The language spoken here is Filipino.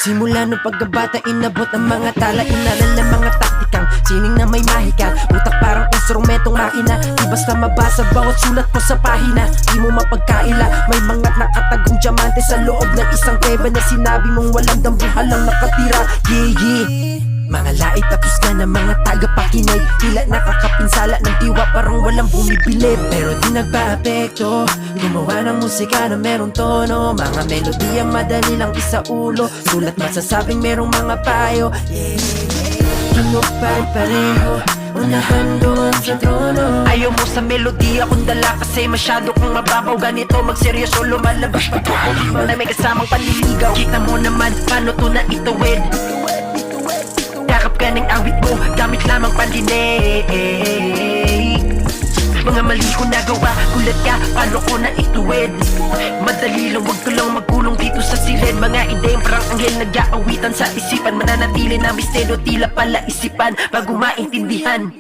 Simula nung pagkabata inabot ang mga tala, inaral ng mga taktikang sining na may mahika. Utak parang instrumentong makina, di basta mabasa bawat sulat mo sa pahina. Di mo mapagkaila, may mga nakatagong diamante sa loob ng isang kuweba na sinabi mong walang dambuhan lang nakatira. Yeah, yeah. Mga lait tapos ka ng mga tagapakinig, tila nakakapinsala ng diwa parang walang bumibili. Pero di nagpa-apekto, gumawa ng musika na merong tono. Mga melodiya madali lang isaulo, sulat masasabing merong mga payo. Tinupad pareho, unahan doon sa trono. Ayaw mo sa melodiya kung dala kasi masyado kong mababaw. Ganito magseryoso lumalabas pag na may kasamang panliligaw. Kita mo naman paano to na itawid. Yakap ka ng awit mo, gamit lamang pandinig. Mga mali ko nagawa, kulat ka, paano ko na ituwid. Madali lang, wag ka lang magkulong dito sa silid. Mga ideyang parang anghel nag-aawitan sa isipan. Mananatili na misteryo, tila pala isipan bago maintindihan.